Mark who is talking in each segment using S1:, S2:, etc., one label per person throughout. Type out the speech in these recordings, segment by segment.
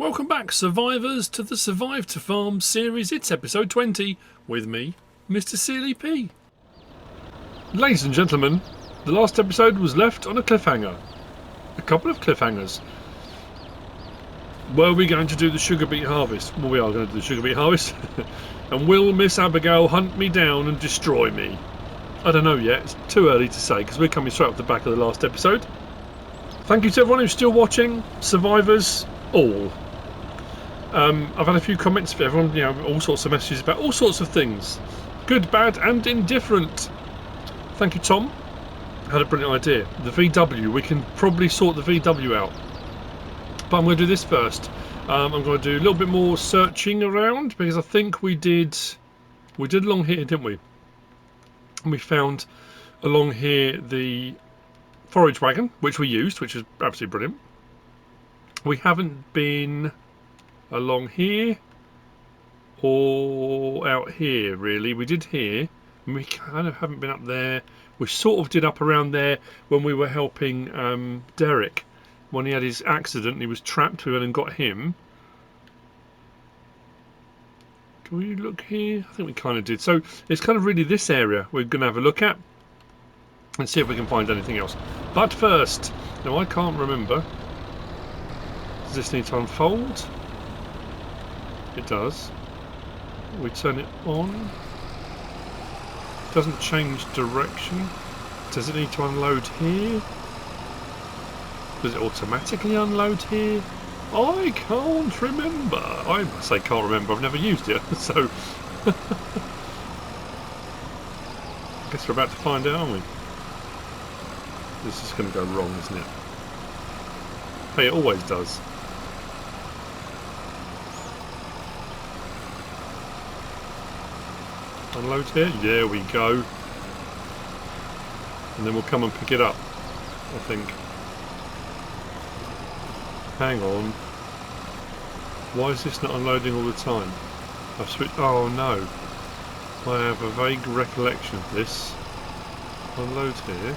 S1: Welcome back, survivors, to the Survive to Farm series. It's episode 20 with me, MrSealyp. Ladies and gentlemen, the last episode was left on a cliffhanger. A couple of cliffhangers. Were we going to do the sugar beet harvest? Well, we are going to do the sugar beet harvest. And will Miss Abigail hunt me down and destroy me? I don't know yet. It's too early to say because we're coming straight off the back of the last episode. Thank you to everyone who's still watching. Survivors, all. I've had a few comments for everyone, you know, all sorts of messages about all sorts of things. Good, bad and indifferent. Thank you, Tom. I had a brilliant idea. The VW, we can probably sort the VW out. But I'm going to do this first. I'm going to do a little bit more searching around because I think we did along here, didn't we? And we found along here the forage wagon, which we used, which is absolutely brilliant. We haven't been along here or out here really. We did here and we kind of haven't been up there. We sort of did up around there when we were helping Derek when he had his accident and he was trapped. We went and got him. Can we look here? I think we kind of did. So it's kind of really this area we're going to have a look at and see if we can find anything else. But first, now I can't remember. Does this need to unfold? It does. We turn it on. Doesn't change direction. Does it need to unload here? Does it automatically unload here? I can't remember. I must say can't remember. I've never used it, so I guess we're about to find out, aren't we? This is going to go wrong, isn't it? Hey, it always does. Unload here, there we go. And then we'll come and pick it up, I think. Hang on. Why is this not unloading all the time? I've switched. Oh no. I have a vague recollection of this. Unload here.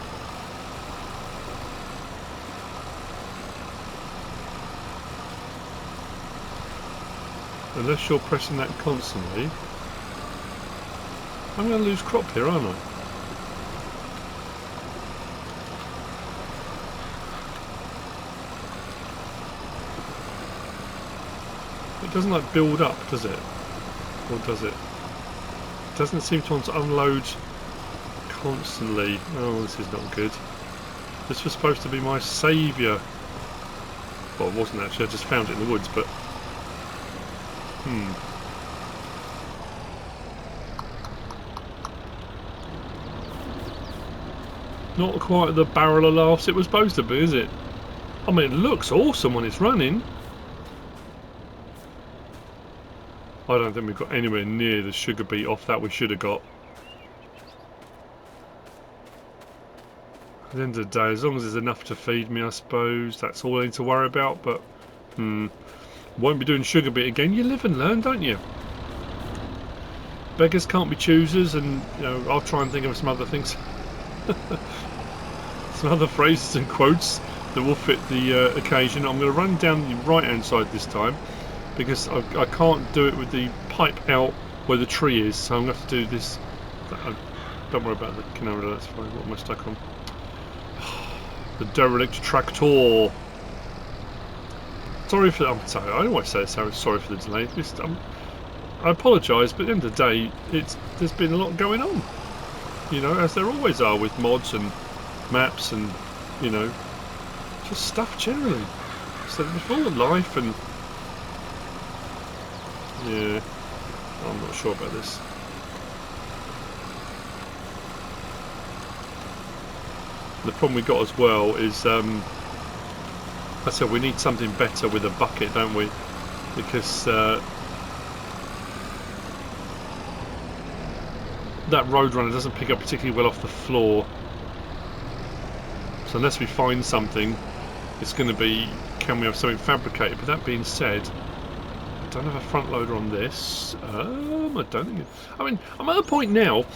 S1: Unless you're pressing that constantly. I'm going to lose crop here, aren't I? It doesn't like build up, does it? Or does it? It doesn't seem to want to unload constantly. Oh, this is not good. This was supposed to be my saviour. Well, it wasn't actually. I just found it in the woods, but not quite the barrel of laughs it was supposed to be, is it? I mean, it looks awesome when it's running. I don't think we've got anywhere near the sugar beet off that we should have got. At the end of the day, as long as there's enough to feed me, I suppose, that's all I need to worry about, but won't be doing sugar beet again. You live and learn, don't you? Beggars can't be choosers, and you know, I'll try and think of some other things. Some other phrases and quotes that will fit the occasion. I'm going to run down the right hand side this time because I can't do it with the pipe out where the tree is, so I'm going to have to do this. Don't worry about the camera, that's fine. What am I stuck on? The derelict tractor. Sorry for I'm sorry, I always say sorry for the delay. I apologise, but at the end of the day there's been a lot going on. You know, as there always are with mods and maps and, you know, just stuff generally. So before life and yeah, I'm not sure about this. The problem we got as well is I said we need something better with a bucket, don't we? Because that Roadrunner doesn't pick up particularly well off the floor. So unless we find something, it's going to be, can we have something fabricated? But that being said, I don't have a front loader on this. I don't think. I mean, I'm at a point now.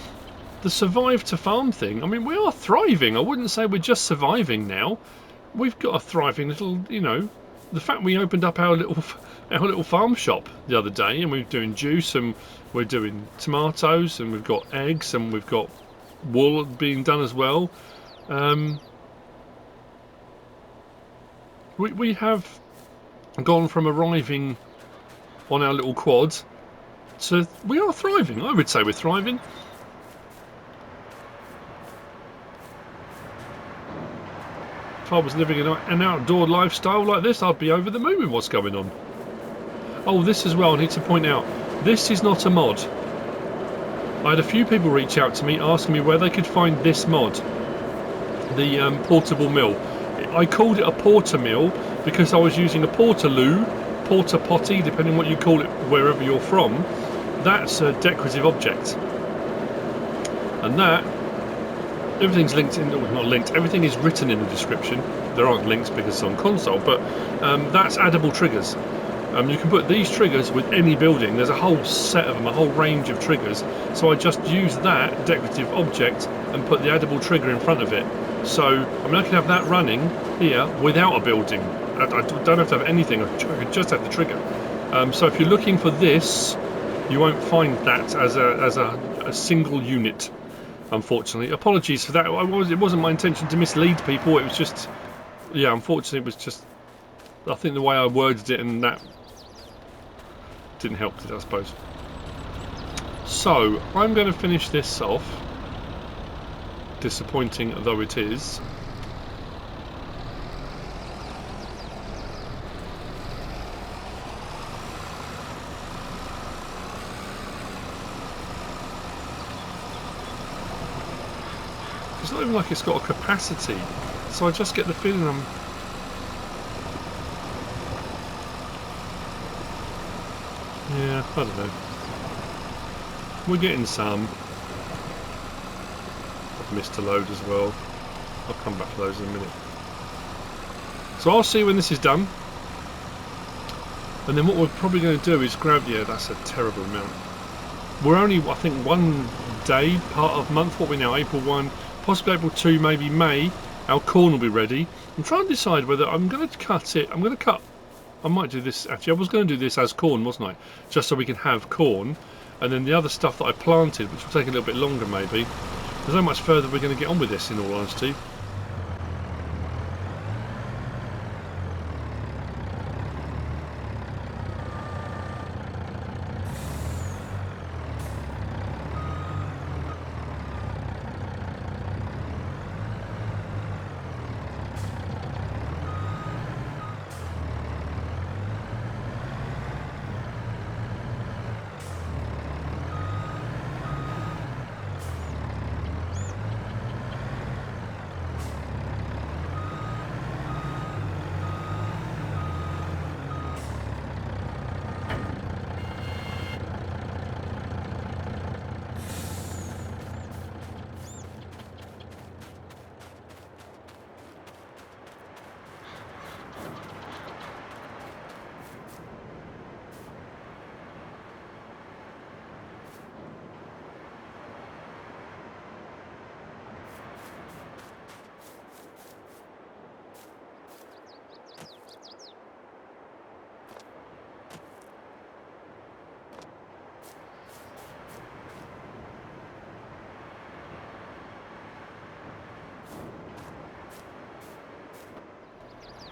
S1: The survive to farm thing. I mean, we are thriving. I wouldn't say we're just surviving now. We've got a thriving little, you know, the fact we opened up our little farm shop the other day, and we're doing juice, and we're doing tomatoes, and we've got eggs, and we've got wool being done as well. We have gone from arriving on our little quad to we are thriving. I would say we're thriving. If I was living an outdoor lifestyle like this, I'd be over the moon with what's going on. Oh, this as well, I need to point out, this is not a mod. I had a few people reach out to me asking me where they could find this mod, the portable mill. I called it a porter mill because I was using a portaloo, porta potty, depending what you call it wherever you're from. That's a decorative object. And that, everything's linked in, not linked, everything is written in the description. There aren't links because it's on console, but that's addable triggers. You can put these triggers with any building. There's a whole set of them, a whole range of triggers. So I just use that decorative object and put the addable trigger in front of it. So, I mean, I can have that running here without a building. I don't have to have anything, I could just have the trigger. So if you're looking for this, you won't find that as a single unit, unfortunately. Apologies for that. It wasn't my intention to mislead people. It was just, yeah, unfortunately, it was just, I think the way I worded it and that didn't help it, I suppose. So, I'm going to finish this off, disappointing though it is. It's not even like it's got a capacity, so I just get the feeling I'm... Yeah, I don't know. We're getting some. I've missed a load as well. I'll come back to those in a minute. So I'll see when this is done. And then what we're probably going to do is grab... Yeah, that's a terrible amount. We're only, I think, one day, part of month. What are we now? April 1, possibly April 2, maybe May. Our corn will be ready. I'm trying to decide whether I'm going to cut it. I'm going to cut... I might do this, actually, I was going to do this as corn, wasn't I? Just so we can have corn. And then the other stuff that I planted, which will take a little bit longer maybe. There's not much further we're going to get on with this, in all honesty.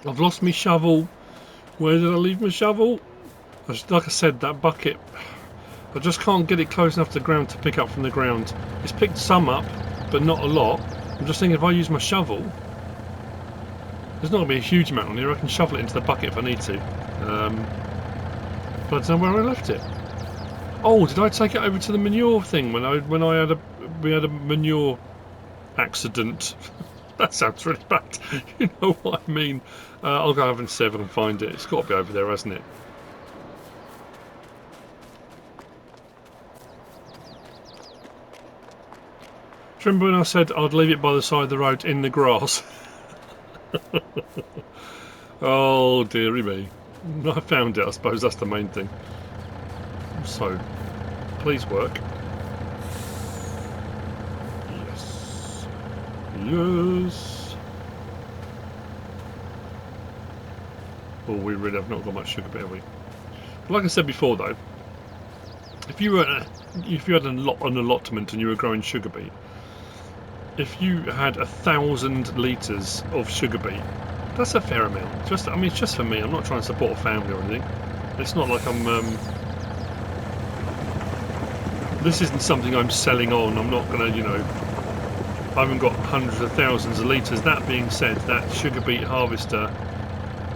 S1: I've lost my shovel. Where did I leave my shovel? Like I said, that bucket, I just can't get it close enough to the ground to pick up from the ground. It's picked some up, but not a lot. I'm just thinking if I use my shovel, there's not going to be a huge amount on here. I can shovel it into the bucket if I need to. But I don't know where I left it. Oh, did I take it over to the manure thing when we had a manure accident? That sounds really bad. You know what I mean. I'll go over and see if I can find it. It's got to be over there, hasn't it? Remember when I said I'd leave it by the side of the road in the grass? Oh, dearie me. I found it, I suppose that's the main thing. So, please work. Yes. Yes. Oh, we really have not got much sugar beet, have we? Like I said before, though, if you had an allotment and you were growing sugar beet, if you had 1,000 litres of sugar beet, that's a fair amount. I mean, it's just for me. I'm not trying to support a family or anything. It's not like I'm. This isn't something I'm selling on. I'm not going to, I haven't got hundreds of thousands of litres. That being said, that sugar beet harvester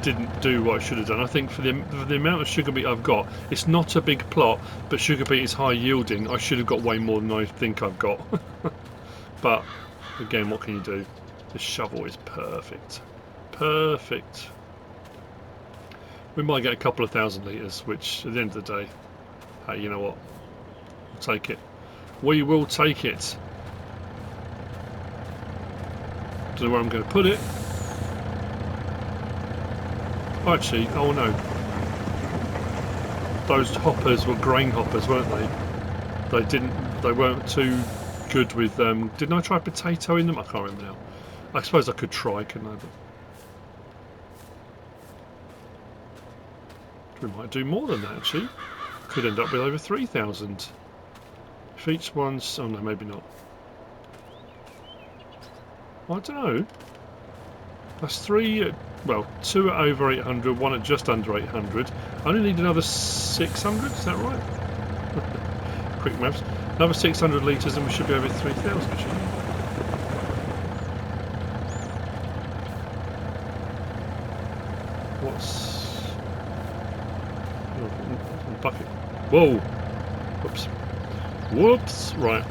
S1: didn't do what I should have done. I think for the amount of sugar beet I've got, it's not a big plot, but sugar beet is high yielding. I should have got way more than I think I've got. But again, what can you do? This shovel is perfect. Perfect. We might get a couple of thousand litres, which at the end of the day, hey, you know what? We'll take it. We will take it. Don't know where I'm going to put it. Actually, oh no. Those hoppers were grain hoppers, weren't they? They weren't too good with didn't I try potato in them? I can't remember now. I suppose I could try, couldn't I? But we might do more than that actually. Could end up with over 3,000. If each one's, oh no, maybe not. I don't know. That's three, well, 2 at over 800, 1 at just under 800. I only need another 600, is that right? Quick maths. Another 600 litres and we should be over 3,000, shouldn't we? What's... Oh, bucket. Whoa! Whoops. Whoops! Right.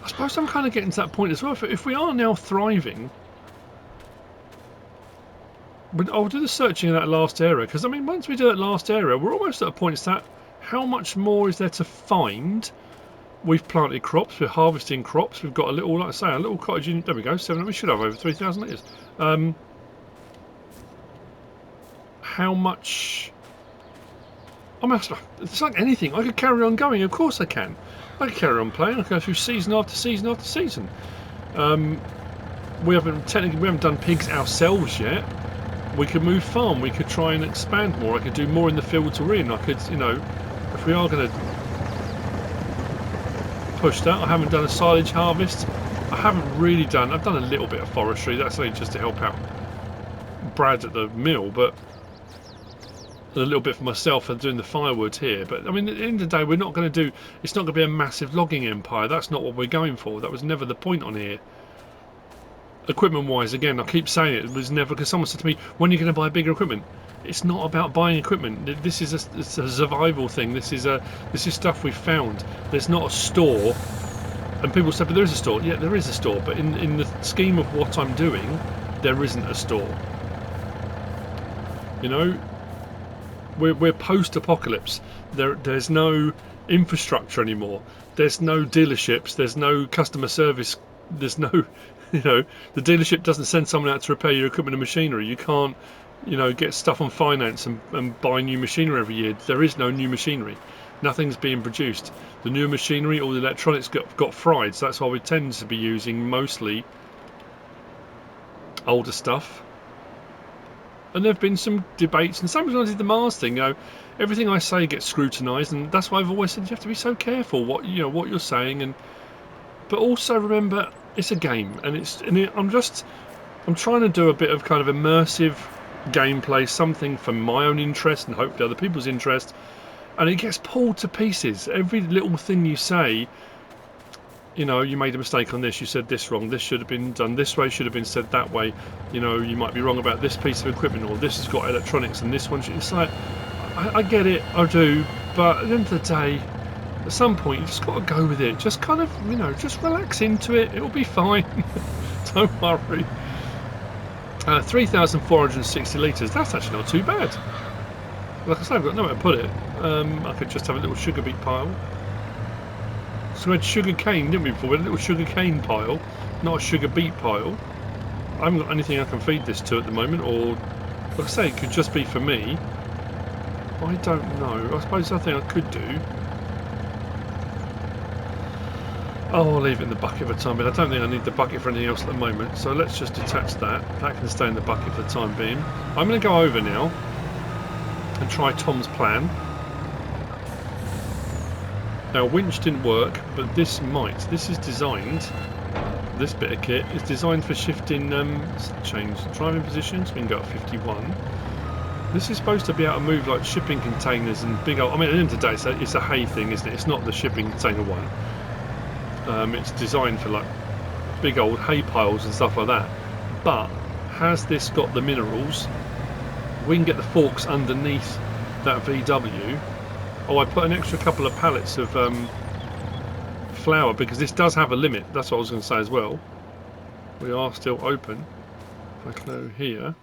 S1: I suppose I'm kind of getting to that point as well. If we are now thriving, but I'll do the searching in that last area, because I mean, once we do that last area, we're almost at a point that how much more is there to find? We've planted crops, we're harvesting crops, we've got a little, like I say, a little cottage unit. There we go, 7. We should have over 3,000 litres. How much? I mean, it's like anything. I could carry on going. Of course I can. I could carry on playing. I could go through season after season after season. We haven't done pigs ourselves yet. We could move farm. We could try and expand more. I could do more in the fields we're in. I could, if we are going to push that. I haven't done a silage harvest. I haven't really done. I've done a little bit of forestry. That's only just to help out Brad at the mill, but. A little bit for myself and doing the firewood here, but I mean at the end of the day we're not going to do, it's not going to be a massive logging empire. That's not what we're going for. That was never the point on here. Equipment wise, again, I keep saying it was never, because someone said to me, when are you going to buy bigger equipment? It's not about buying equipment. This is it's a survival thing. This is stuff we found. There's not a store, and people say, but there is a store. Yeah, there is a store, but in the scheme of what I'm doing, there isn't a store. We're post-apocalypse. There's no infrastructure anymore. There's no dealerships. There's no customer service. There's no, the dealership doesn't send someone out to repair your equipment and machinery. You can't, get stuff on finance and buy new machinery every year. There is no new machinery. Nothing's being produced. The new machinery, all the electronics got fried. So that's why we tend to be using mostly older stuff. And there have been some debates, and sometimes when I did the Mars thing, everything I say gets scrutinised, and that's why I've always said you have to be so careful what you're saying, but also remember it's a game, and I'm trying to do a bit of kind of immersive gameplay, something for my own interest and hopefully other people's interest, and it gets pulled to pieces. Every little thing you say. You made a mistake on this, you said this wrong, this should have been done this way, should have been said that way, you might be wrong about this piece of equipment, or this has got electronics and this one should. It's like, I get it, I do, but at the end of the day, at some point you just got to go with it, just kind of, just relax into it, it'll be fine. Don't worry. 3,460 litres, that's actually not too bad. Like I say, I've got nowhere to put it. I could just have a little sugar beet pile. So we had sugar cane, didn't we, before? We had a little sugar cane pile, not a sugar beet pile. I haven't got anything I can feed this to at the moment, or, like I say, it could just be for me. I don't know. I suppose something I could do. Oh, I'll leave it in the bucket for the time being. I don't think I need the bucket for anything else at the moment, so let's just detach that. That can stay in the bucket for the time being. I'm going to go over now and try Tom's plan. Now, winch didn't work, but this might. This is designed, this bit of kit is designed for shifting, change driving positions. We can go up 51. This is supposed to be able to move like shipping containers and big old, I mean, at the end of the day, it's a hay thing, isn't it? It's not the shipping container one. It's designed for like big old hay piles and stuff like that. But has this got the minerals? We can get the forks underneath that VW. Oh, I put an extra couple of pallets of flour because this does have a limit. That's what I was going to say as well. We are still open. If I go here,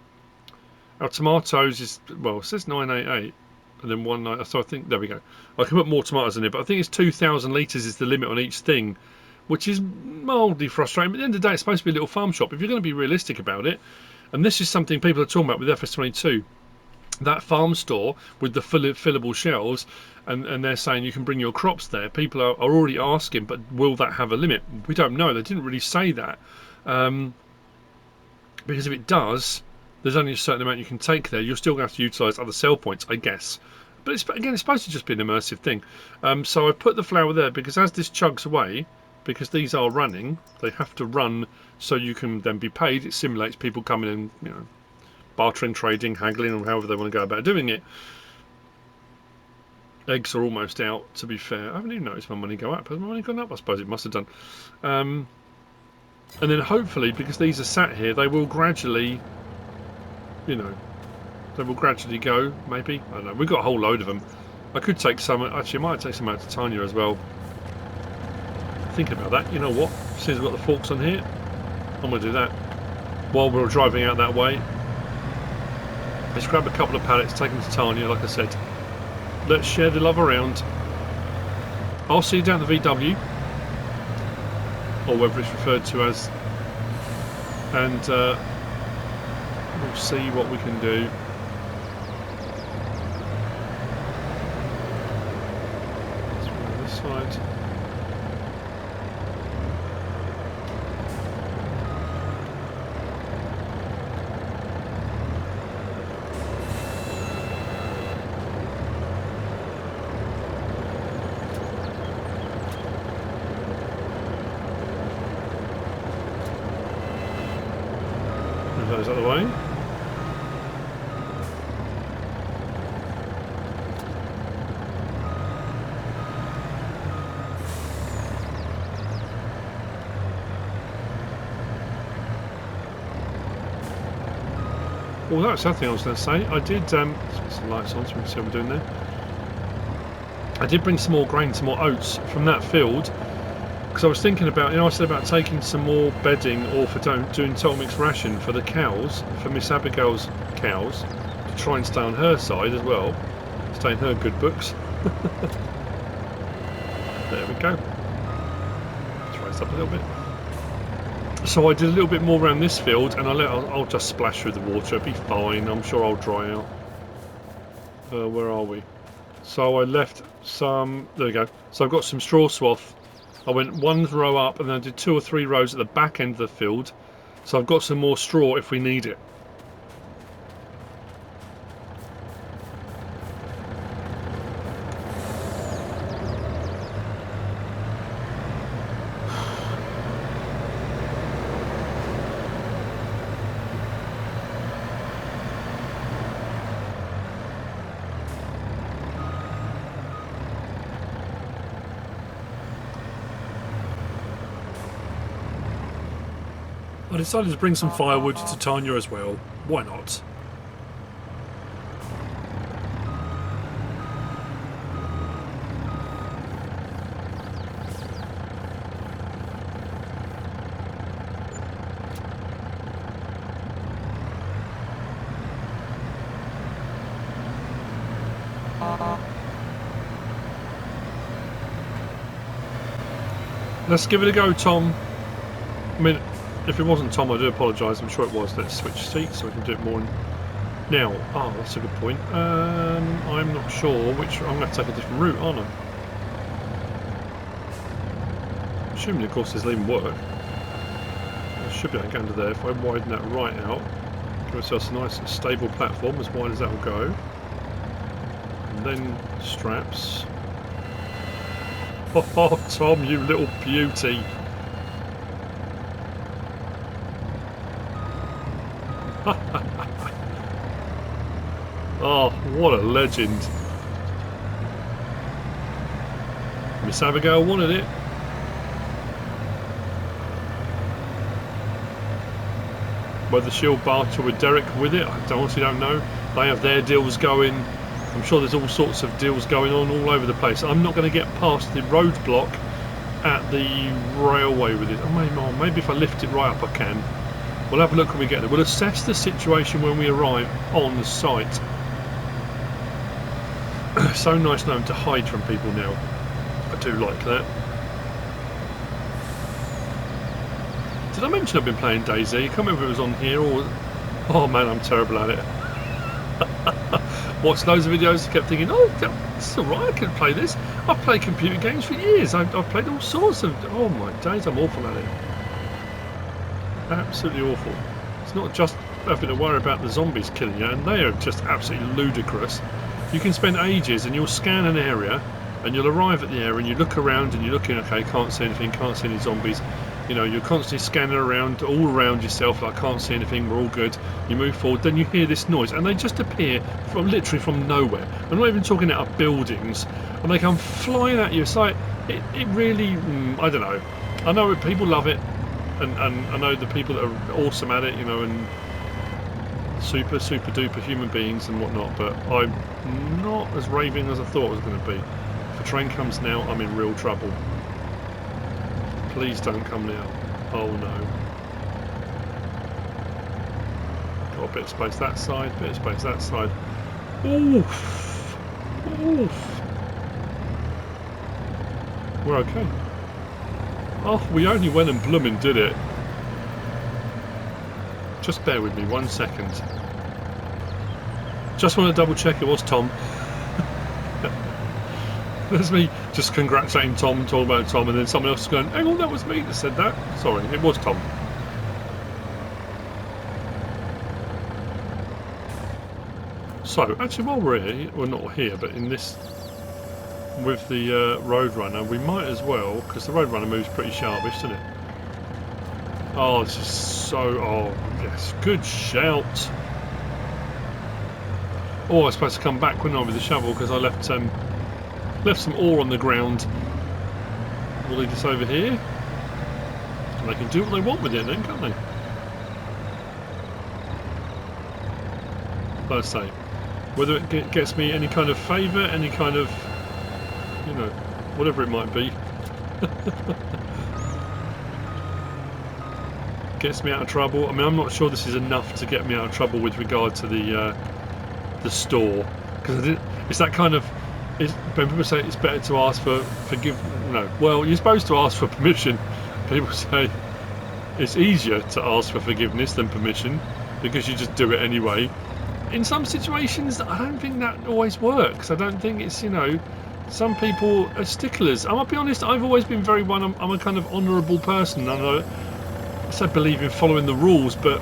S1: our tomatoes is, well, it says 988 and then 19. So I think there we go. I can put more tomatoes in it, but I think it's 2,000 litres is the limit on each thing, which is mildly frustrating. But at the end of the day, it's supposed to be a little farm shop. If you're going to be realistic about it, and this is something people are talking about with FS22. That farm store with the fillable shelves, and they're saying you can bring your crops there. People are already asking, but will that have a limit? We don't know. They didn't really say that, because if it does, there's only a certain amount you can take there. You're still going to have to utilise other sell points, I guess. But it's supposed to just be an immersive thing. So I put the flour there because as this chugs away, because these are running, they have to run so you can then be paid. It simulates people coming in, you know, bartering, trading, haggling, or however they want to go about doing it. Eggs are almost out, to be fair. I haven't even noticed my money go up. Has my money gone up? I suppose it must have done. And then hopefully, because these are sat here, they will gradually, you know, they will gradually go, maybe. I don't know. We've got a whole load of them. I could take some, actually I might take some out to Tanya as well. Thinking about that, you know what? Since we've got the forks on here, I'm going to do that. While we're driving out that way, let's grab a couple of pallets, take them to Tanya, like I said. Let's share the love around. I'll see you down at the VW, or whether it's referred to as, and we'll see what we can do. Let's go this side. Those out of the way. Well, that's the thing I was going to say. I did, let's get some lights on so we can see what we're doing there. I did bring some more grain, some more oats from that field, because I was thinking about, you know, I said about taking some more bedding or for doing total mix ration for the cows, for Miss Abigail's cows, to try and stay on her side as well, stay in her good books. There we go. Let's raise up a little bit. So I did a little bit more around this field, and I'll just splash through the water. It'll be fine. I'm sure I'll dry out. Where are we? So I left some. There we go. So I've got some straw swath. I went one row up, and then I did 2 or 3 rows at the back end of the field. So I've got some more straw if we need it. I decided to bring some firewood to Tanya as well. Why not? Let's give it a go, Tom. I mean, if it wasn't Tom, I do apologise. I'm sure it was. Let's switch seats so we can do it more. Now, oh, that's a good point. I'm not sure which. I'm going to take a different route, aren't I? assuming, of course, this will even work. I should be able to get under there if I widen that right out. Give ourselves a nice stable platform, as wide as that will go. And then straps. Oh, Tom, you little beauty. Oh, what a legend. Miss Abigail wanted it. Whether she'll barter with Derek with it, I honestly don't know. They have their deals going. I'm sure there's all sorts of deals going on all over the place. I'm not going to get past the roadblock at the railway with it. Oh, maybe if I lift it right up I can. We'll have a look when we get there. We'll assess the situation when we arrive on the site. So nice knowing to hide from people now. I do like that. Did I mention I've been playing DayZ? I can't remember if it was on here or... Oh man, I'm terrible at it. Watched loads of videos, kept thinking, oh, this is alright, I can play this. I've played computer games for years. I've played all sorts of... Oh my days, I'm awful at it. Absolutely awful. It's not just having to worry about the zombies killing you, and they are just absolutely ludicrous. You can spend ages and you'll scan an area and you'll arrive at the area and you look around and you're looking, okay, can't see anything, can't see any zombies. You know, you're constantly scanning around, all around yourself, like, can't see anything, we're all good. You move forward, then you hear this noise, and they just appear from literally from nowhere. I'm not even talking out of buildings, and they come flying at you. It's like, it really, I don't know. I know people love it, and I know the people that are awesome at it, you know, and super duper human beings and whatnot, but I'm not as raving as I thought it was going to be. If a train comes now, I'm in real trouble. Please don't come now. Oh no. Got a bit of space that side, bit of space that side. Oof! Oof! We're okay. Oh, we only went and bloomin' did it. Just bear with me 1 second. Just want to double check it was Tom. There's me just congratulating Tom, talking about Tom, and then someone else is going, hang on, that was me that said that. Sorry, it was Tom. So, actually, while we're here, well, not here, but in this, with the Roadrunner, we might as well, because the Roadrunner moves pretty sharpish, doesn't it? Oh, this is so... Oh, yes, good shout. Oh, I was supposed to come back, wouldn't I, with the shovel, because I left some ore on the ground. We'll leave this over here. And they can do what they want with it then, can't they? Like I say, whether it gets me any kind of favour, any kind of, you know, whatever it might be. Gets me out of trouble. I mean, I'm not sure this is enough to get me out of trouble with regard to the store, because it's that kind of... when people say it's better to ask for well, you're supposed to ask for permission. People say it's easier to ask for forgiveness than permission because you just do it anyway. In some situations, I don't think that always works. I don't think it's, you know, some people are sticklers. I might be honest, I've always been I'm a kind of honourable person, and I believe in following the rules, but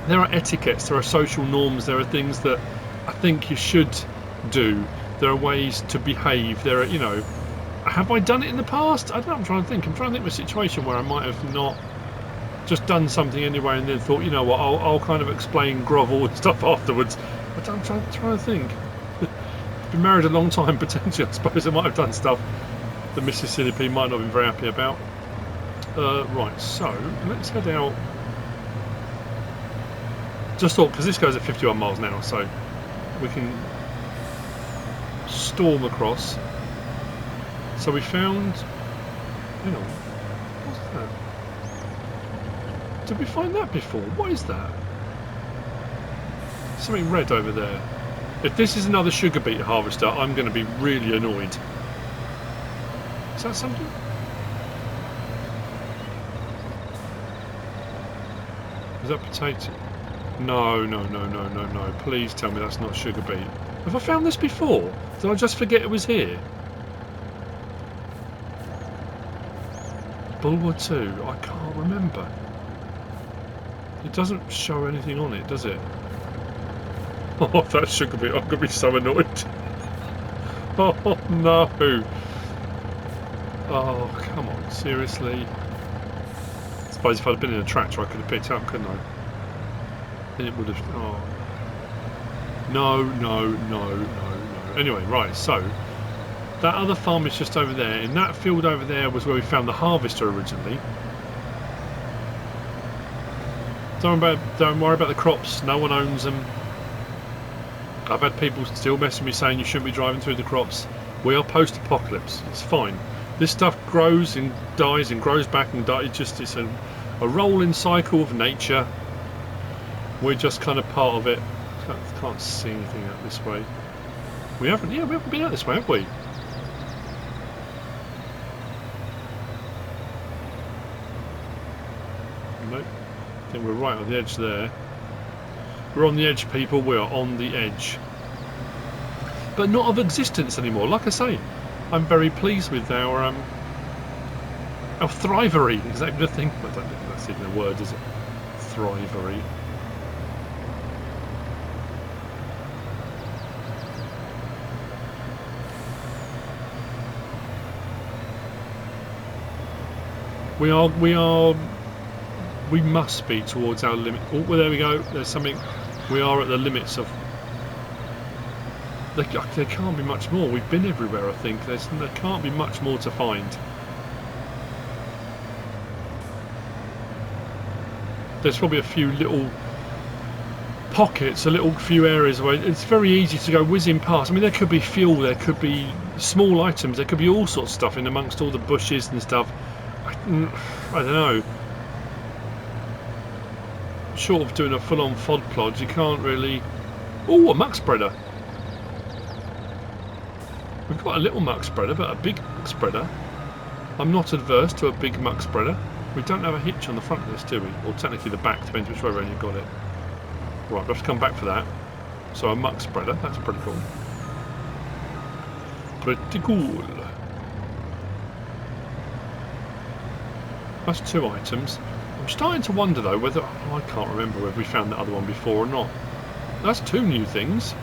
S1: there are etiquettes, there are social norms, there are things that I think you should do. There are ways to behave. There are, you know, have I done it in the past? I don't know, I'm trying to think of a situation where I might have not just done something anyway and then thought, you know what, I'll kind of explain, grovel and stuff afterwards. But I'm trying to think. Been married a long time, potentially. I suppose I might have done stuff that MrSealyp might not have been very happy about. Right, so let's head out. Just thought, because this goes at 51 miles an hour, so we can storm across. So we found, hang on, what's that? Did we find that before? What is that? Something red over there. If this is another sugar beet harvester, I'm going to be really annoyed. Is that something? Is that potato? No. Please tell me that's not sugar beet. Have I found this before? Did I just forget it was here? Bulwer 2? I can't remember. It doesn't show anything on it, does it? Oh, that sugar beet. I'm going to be so annoyed. Oh, no. Oh, come on. Seriously? I suppose if I'd been in a tractor, I could have picked it up, couldn't I? Then it would have... Oh. No. Anyway, right, so... That other farm is just over there. In that field over there was where we found the harvester originally. Don't worry about the crops. No one owns them. I've had people still messaging me saying you shouldn't be driving through the crops. We are post-apocalypse. It's fine. This stuff grows and dies and grows back and dies. It's a rolling cycle of nature. We're just kind of part of it. Can't see anything out this way. We haven't been out this way, have we? Nope. I think we're right on the edge there. We're on the edge, people. We are on the edge. But not of existence anymore. Like I say, I'm very pleased with our thrivery. Is that even a thing? I don't think that's even a word, is it? Thrivery. We must be towards our limit. Oh, well, there we go. There's something. We are at the limits of. There can't be much more. We've been everywhere, I think. There can't be much more to find. There's probably a few little pockets, a few areas where it's very easy to go whizzing past. I mean, there could be fuel, there could be small items, there could be all sorts of stuff in amongst all the bushes and stuff. I don't know. Short of doing a full-on fod plod, you can't really... Oh, a muck spreader. We've got a little muck spreader, but a big muck spreader. I'm not adverse to a big muck spreader. We don't have a hitch on the front of this, do we? Or technically the back, depends which way around you've got it. Right, we'll have to come back for that. So a muck spreader, that's pretty cool. Pretty cool. That's 2 items. I'm starting to wonder though whether... Oh, I can't remember whether we found the other one before or not. That's 2 new things.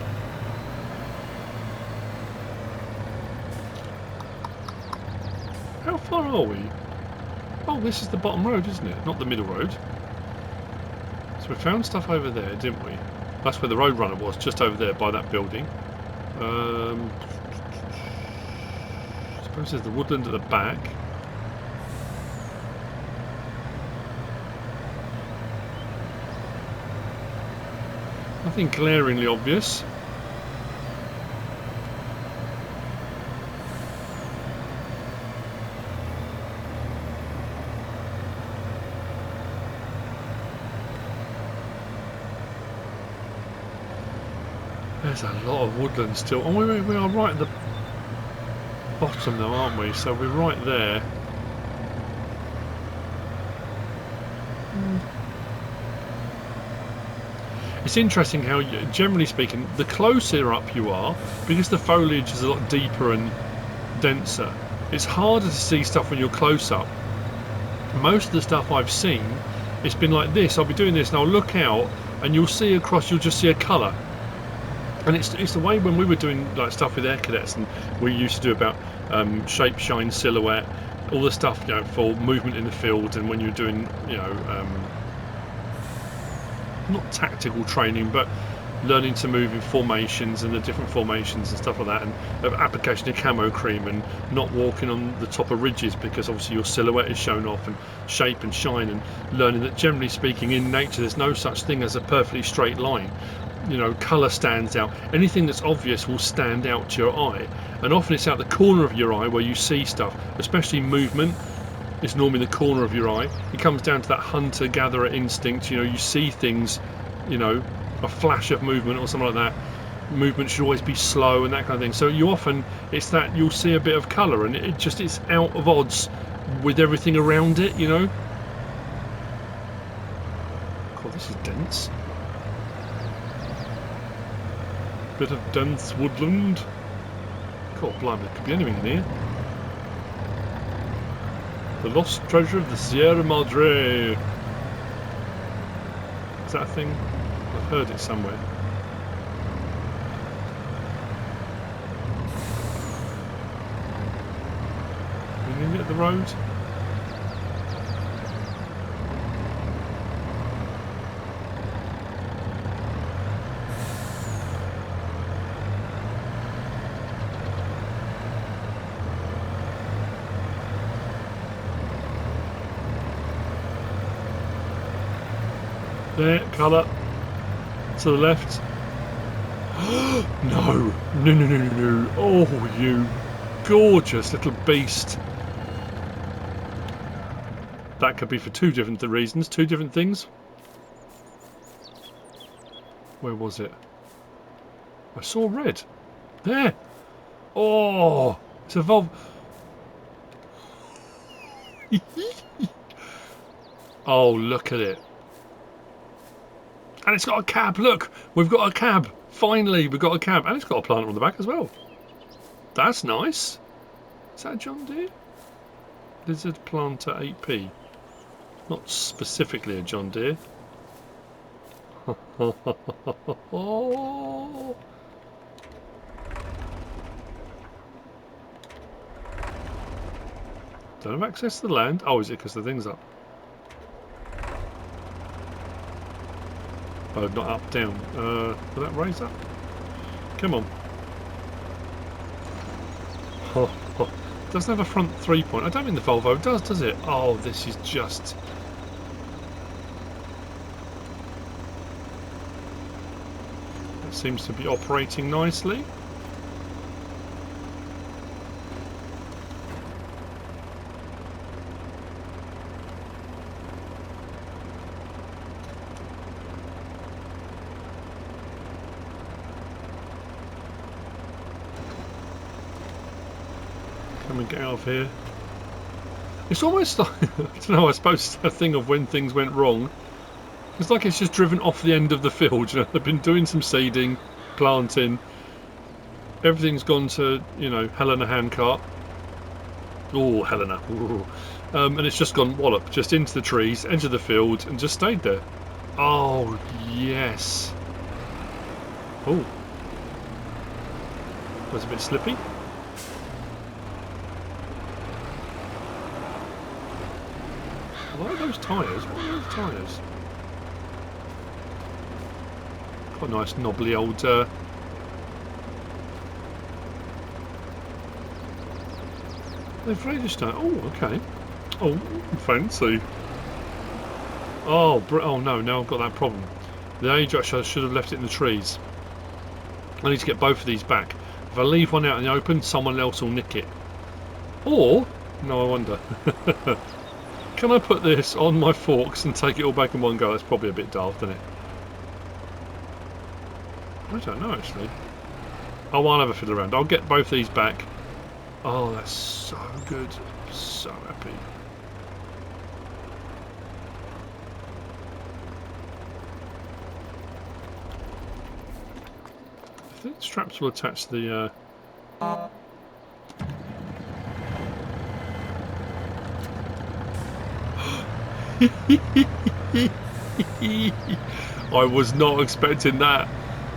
S1: How far are we? Oh, this is the bottom road, isn't it? Not the middle road. So we found stuff over there, didn't we? That's where the road runner was, just over there by that building. I suppose there's the woodland at the back. Nothing glaringly obvious. There's a lot of woodland still. Oh, we are right at the bottom though, aren't we? So we're right there. It's interesting how, generally speaking, the closer up you are, because the foliage is a lot deeper and denser, it's harder to see stuff when you're close up. Most of the stuff I've seen, it's been like this. I'll be doing this and I'll look out and you'll see across, you'll just see a colour. And it's the way when we were doing like stuff with air cadets, and we used to do about shape, shine, silhouette, all the stuff, you know, for movement in the field, and when you're doing, you know, not tactical training, but learning to move in formations and the different formations and stuff like that, and application of camo cream, and not walking on the top of ridges because obviously your silhouette is shown off, and shape and shine, and learning that generally speaking in nature there's no such thing as a perfectly straight line. You know, colour stands out. Anything that's obvious will stand out to your eye, and often it's out the corner of your eye where you see stuff, especially movement. It's normally the corner of your eye. It comes down to that hunter-gatherer instinct. You know, you see things, you know, a flash of movement or something like that. Movement should always be slow and that kind of thing. So you often, it's that you'll see a bit of colour, and it's out of odds with everything around it, you know. God, this is dense. Bit of dense woodland. God blimey, there could be anything in here. The lost treasure of the Sierra Madre. Is that a thing? I've heard it somewhere. Are you at the road? There, colour. To the left. No. No, no, no, no, no. Oh, you gorgeous little beast. That could be for two different reasons, two different things. Where was it? I saw red. There. Oh, it's evolved. Oh, look at it. And it's got a cab, look! We've got a cab! Finally, we've got a cab. And it's got a planter on the back as well. That's nice. Is that a John Deere? Lizard Planter 8P. Not specifically a John Deere. Don't have access to the land. Oh, is it because the thing's up? Oh, not up, down. Will that raise up? Come on. Doesn't have a front 3-point. I don't mean the Volvo does it? Oh, this is just... It seems to be operating nicely. Can we get out of here? It's almost like, I don't know, I suppose it's a thing of when things went wrong. It's like it's just driven off the end of the field, you know, they've been doing some seeding, planting, everything's gone to, you know, hell in a handcart. Oh, Helena. And it's just gone wallop, just into the trees, edge of the field, and just stayed there. Oh, yes. Oh. Was a bit slippy. What are those tyres? What are those tyres? Quite a nice knobbly old... They've really just done... Oh, okay. Oh, fancy. Oh, oh no, now I've got that problem. The Ajax, I should have left it in the trees. I need to get both of these back. If I leave one out in the open, someone else will nick it. Or... No, I wonder. Can I put this on my forks and take it all back in one go? That's probably a bit daft, isn't it? I don't know, actually. Oh, I'll have a fiddle around. I'll get both these back. Oh, that's so good. So happy. I think the straps will attach the... I was not expecting that.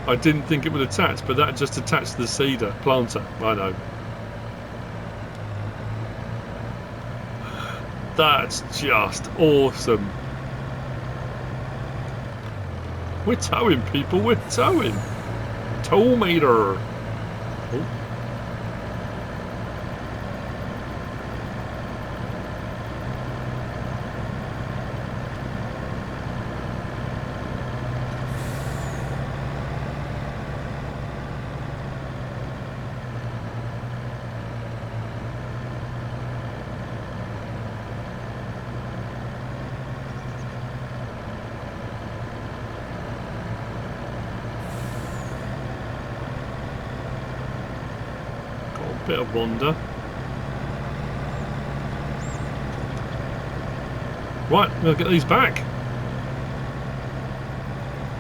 S1: I didn't think it would attach, but that just attached to the cedar planter. I know. That's just awesome. We're towing, people. We're towing. Tow meter. Oh. Bit of wander. Right, we'll get these back.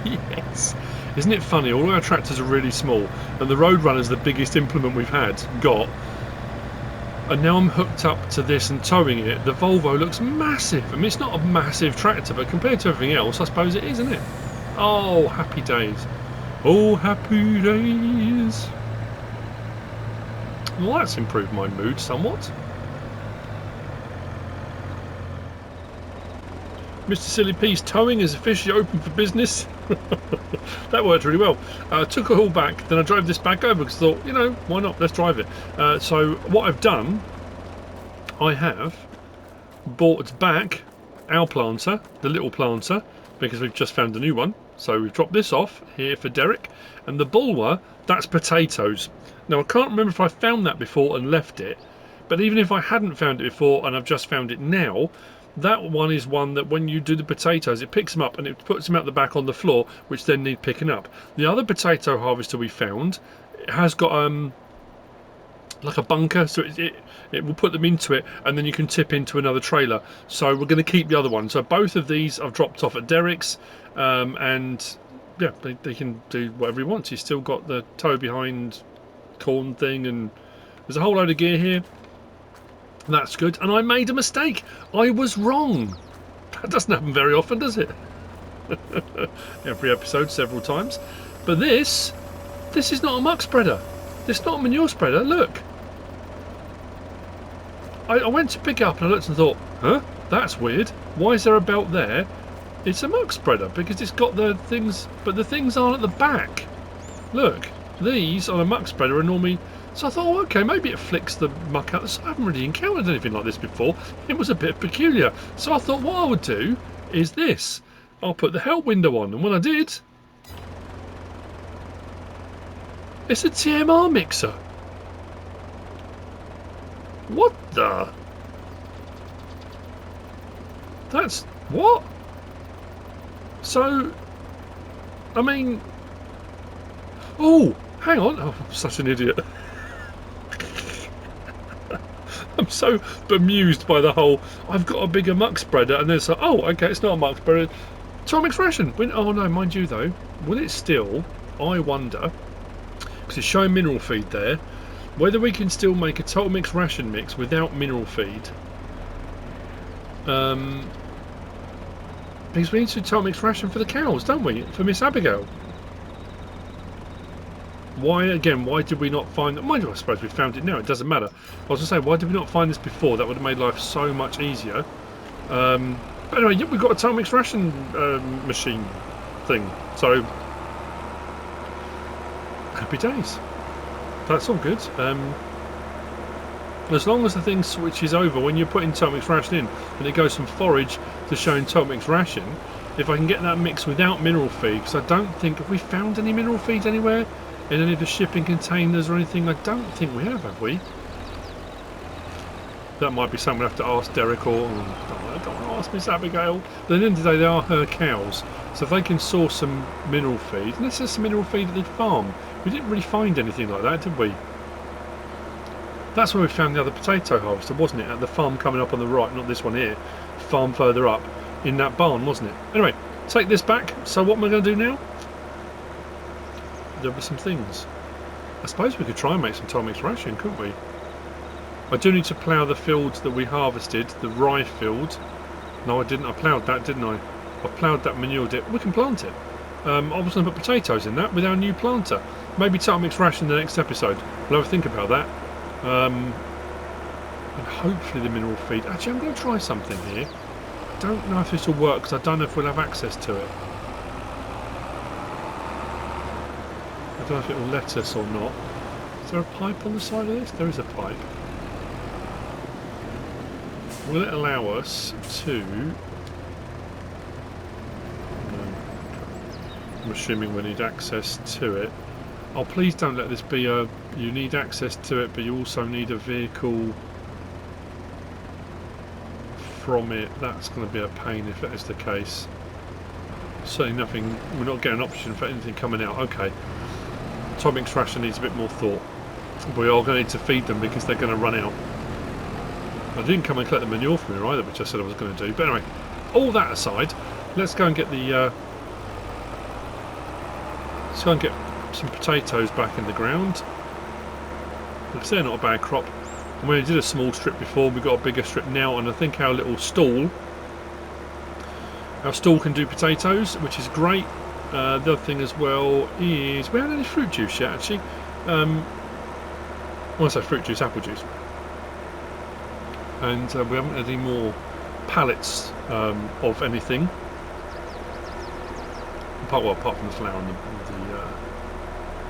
S1: Yes. Isn't it funny? All our tractors are really small, and the Roadrunner's the biggest implement we've got. and now I'm hooked up to this and towing it. The Volvo looks massive. I mean, it's not a massive tractor, but compared to everything else, I suppose it is, isn't it? Oh, happy days. Oh, happy days. Well, that's improved my mood somewhat. MrSealyp's towing is officially open for business. That worked really well. Took it all back, then I drove this back over because I thought, you know, why not? Let's drive it. So what I've done, I have bought back our planter, the little planter, because we've just found a new one. So we've dropped this off here for Derek, and the bulwer, that's potatoes. Now I can't remember if I found that before and left it, but even if I hadn't found it before and I've just found it now, that one is one that when you do the potatoes, it picks them up and it puts them out the back on the floor, which then need picking up. The other potato harvester we found, it has got like a bunker, so it will put them into it, and then you can tip into another trailer. So we're going to keep the other one. So both of these I've dropped off at Derek's, and yeah, they can do whatever he wants. He's still got the tow behind corn thing, and there's a whole load of gear here. That's good. And I made a mistake. I was wrong. That doesn't happen very often, does it? Every episode, several times. But this is not a muck spreader. This is not a manure spreader. Look. I went to pick it up and I looked and thought, huh? That's weird. Why is there a belt there? It's a muck spreader because it's got the things, but the things aren't at the back. Look. These on a muck spreader are normally... So I thought, oh, okay, maybe it flicks the muck out. So I haven't really encountered anything like this before. It was a bit peculiar. So I thought what I would do is this. I'll put the help window on. And when I did, it's a TMR mixer. What the? That's... What? So, I mean... Oh, hang on. Oh, I'm such an idiot. I'm so bemused by the whole, I've got a bigger muck spreader, and then it's like, oh, okay, it's not a muck spreader. Total ration. Oh no, mind you though, will it still, I wonder, because it's showing mineral feed there, whether we can still make a total mix ration mix without mineral feed. Because we need to total mix ration for the cows, don't we? For Miss Abigail. Why did we not find it? Mind you, I suppose we found it now, it doesn't matter. I was going to say, why did we not find this before? That would have made life so much easier. But anyway, yeah, we've got a total mix ration machine thing. So, happy days. That's all good. As long as the thing switches over when you're putting total mix ration in, and it goes from forage to showing total mix ration, if I can get that mix without mineral feed, because I don't think, have we found any mineral feed anywhere? In any of the shipping containers or anything? I don't think we have we? That might be something we'll have to ask Derek or... I don't want to ask Miss Abigail. But at the end of the day, they are her cows. So if they can source some mineral feed... And this is some mineral feed at the farm. We didn't really find anything like that, did we? That's where we found the other potato harvester, wasn't it? At the farm coming up on the right, not this one here. Farm further up in that barn, wasn't it? Anyway, take this back. So what am I going to do now? There'll be some things. I suppose we could try and make some total mix ration, couldn't we? I do need to plough the field that we harvested, the rye field. No, I didn't. I ploughed that, didn't I? I ploughed that, manured it. We can plant it. I was going to put potatoes in that with our new planter. Maybe total mix ration in the next episode. We'll have a think about that. And hopefully the mineral feed. Actually, I'm going to try something here. I don't know if this will work because I don't know if we'll have access to it. I don't know if it will let us or not. Is there a pipe on the side of this? There is a pipe. Will it allow us to... I'm assuming we need access to it. Oh, please don't let this be a... You need access to it, but you also need a vehicle from it. That's going to be a pain if that is the case. Certainly nothing... We're not getting an option for anything coming out. Okay. Total mix ration needs a bit more thought. We are going to need to feed them because they're going to run out. I didn't come and collect the manure from here either, which I said I was going to do. But anyway, all that aside, let's go and get the... let's go and get some potatoes back in the ground. Because they're not a bad crop. And we did a small strip before, we've got a bigger strip now, and I think our little stall, can do potatoes, which is great. The other thing as well is we haven't had any fruit juice yet, actually. When I say fruit juice, apple juice. And we haven't had any more pallets of anything. Apart from the flour and the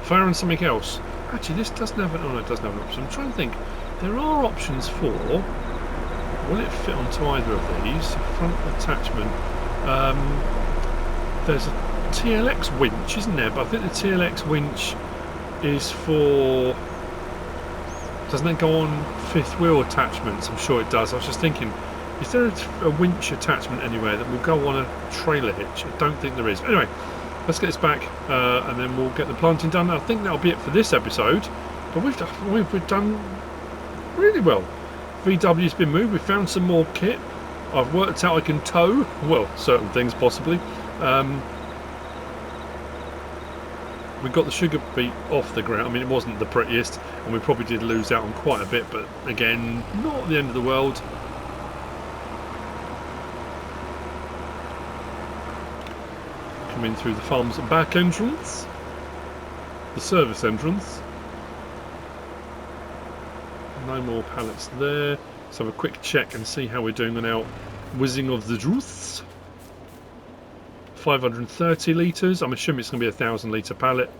S1: flour and something else. Actually, this doesn't have an. Oh no, it doesn't have an option. I'm trying to think. There are options for. Will it fit onto either of these? Front attachment. There's a TLX winch, isn't there? But I think the TLX winch is for. Doesn't it go on fifth wheel attachments? I'm sure it does. I was just thinking, is there a winch attachment anywhere that will go on a trailer hitch? I don't think there is. Anyway, let's get this back and then we'll get the planting done. I think that'll be it for this episode. But we've done really well. VW's been moved. We found some more kit. I've worked out I can tow. Well, certain things possibly. We got the sugar beet off the ground. I mean, it wasn't the prettiest, and we probably did lose out on quite a bit, but again, not the end of the world. Come in through the farm's back entrance, the service entrance. No more pallets there. Let's have a quick check and see how we're doing on our whizzing of the juice. 530 litres. I'm assuming it's going to be a 1,000 litre pallet.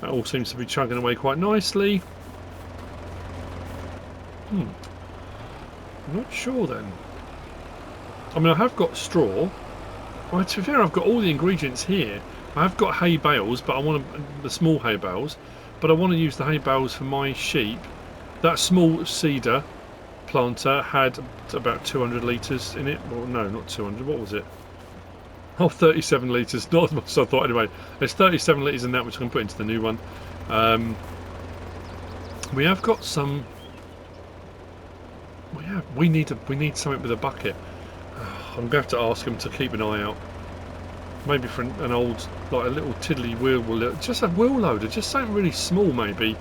S1: That all seems to be chugging away quite nicely. I'm not sure then. I mean, I have got straw. Well, to be fair, I've got all the ingredients here. I have got hay bales, but I want the small hay bales. But I want to use the hay bales for my sheep. That small cedar planter had about 200 litres in it. Well, no, not 200. What was it? Oh, 37 litres. Not as much as I thought. Anyway, there's 37 litres in that, which I can put into the new one. We have got some. We need something with a bucket. I'm going to have to ask him to keep an eye out. Maybe for an old, like a little tiddly wheel, just a wheel loader, just something really small, maybe.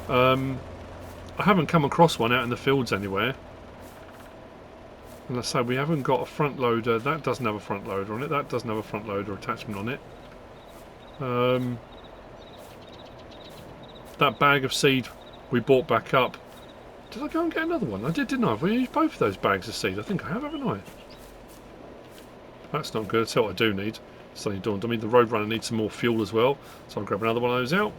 S1: I haven't come across one out in the fields anywhere. And I say we haven't got a front loader. That doesn't have a front loader on it. That doesn't have a front loader attachment on it. That bag of seed we bought back up. Did I go and get another one? I did, didn't I? Have we used both of those bags of seed? I think I have, haven't I? That's not good. That's what I do need. Suddenly dawned on me. The Roadrunner needs some more fuel as well. So I'll grab another one of those out.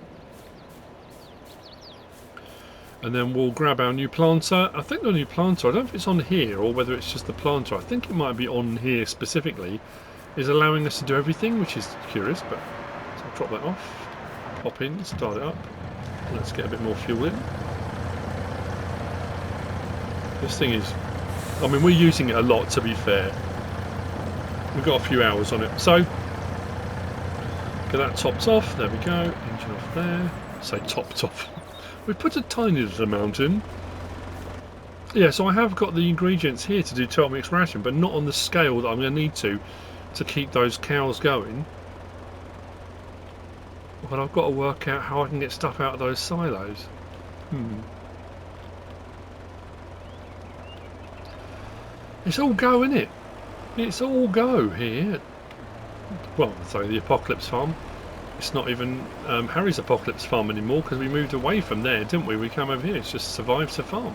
S1: And then we'll grab our new planter. I think the new planter, I don't know if it's on here or whether it's just the planter. I think it might be on here specifically. Is allowing us to do everything, which is curious. But so I'll drop that off. Pop in, start it up. Let's get a bit more fuel in. This thing is, I mean, we're using it a lot, to be fair. We've got a few hours on it. So, get that topped off. There we go. Engine off there. Say topped off. We put a tiny little amount in. Yeah, so I have got the ingredients here to do total mixed ration, but not on the scale that I'm going to need to keep those cows going. But I've got to work out how I can get stuff out of those silos. It's all go, isn't it? It's all go here. Well, sorry, the Apocalypse Farm. It's not even Harry's Apocalypse Farm anymore because we moved away from there, didn't we? We came over here. It's just Survive to Farm.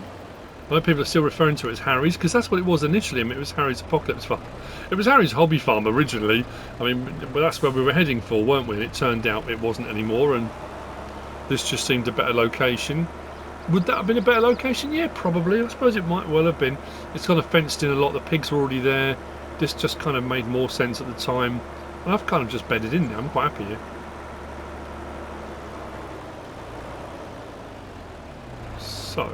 S1: A lot of people are still referring to it as Harry's because that's what it was initially. I mean, it was Harry's Apocalypse Farm. It was Harry's Hobby Farm originally. I mean, but that's where we were heading for, weren't we? And it turned out it wasn't anymore, and this just seemed a better location. Would that have been a better location? Yeah, probably. I suppose it might well have been. It's kind of fenced in a lot. The pigs were already there. This just kind of made more sense at the time. And I've kind of just bedded in now. I'm quite happy here. So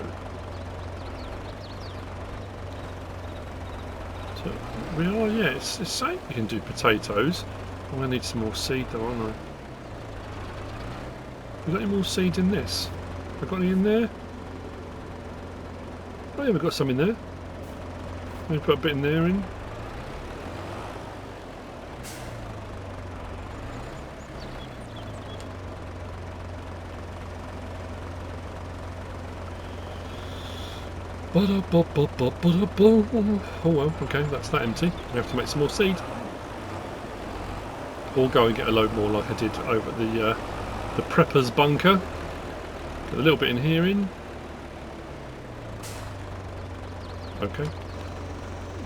S1: we are, yeah, it's saying we can do potatoes. I'm going to need some more seed though, aren't I? Have we got any more seed in this? Have we got any in there? Oh yeah, we've got some in there. Let me put a bit in there in. Oh well, okay, that's that empty. We have to make some more seed. Or go and get a load more like I did over at the prepper's bunker. Get a little bit in here in. Okay.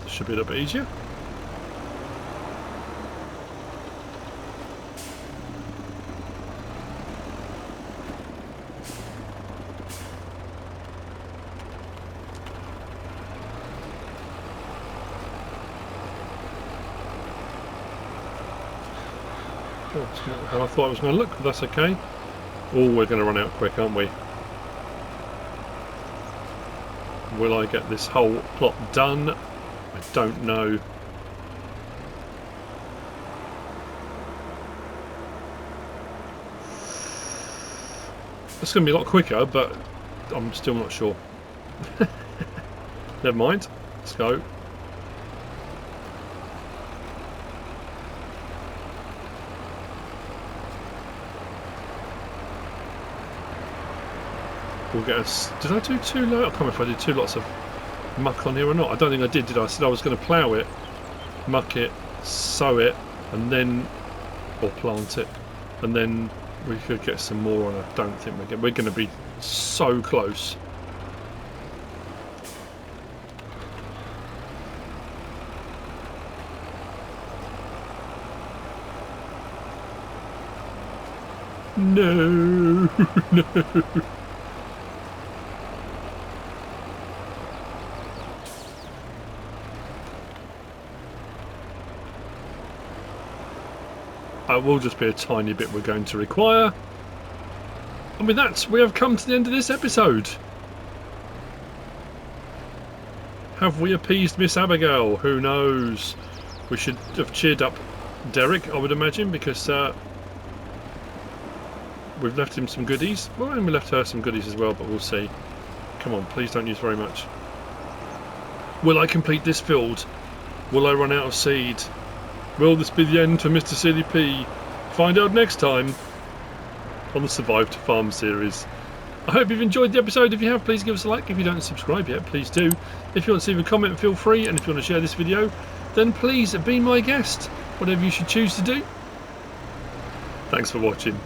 S1: Should be a little bit easier. Oh, it's not how I thought it was going to look, but that's okay. Oh, we're going to run out quick, aren't we? Will I get this whole plot done? I don't know. It's going to be a lot quicker, but I'm still not sure. Never mind. Let's go. We'll get us. Did I do two lots? I can't remember if I did two lots of muck on here or not. I don't think I did I? I said I was going to plough it, muck it, sow it, and then, or plant it, and then we could get some more on. I don't think we're going to be so close. No, no. It will just be a tiny bit we're going to require. And with that, we have come to the end of this episode. Have we appeased Miss Abigail? Who knows? We should have cheered up Derek, I would imagine, because we've left him some goodies. Well, and we left her some goodies as well, but we'll see. Come on, please don't use very much. Will I complete this field? Will I run out of seed? Will this be the end for MrSealyp? Find out next time on the Survive to Farm series. I hope you've enjoyed the episode. If you have, please give us a like. If you don't subscribe yet, please do. If you want to leave a comment, feel free. And if you want to share this video, then please be my guest. Whatever you should choose to do. Thanks for watching.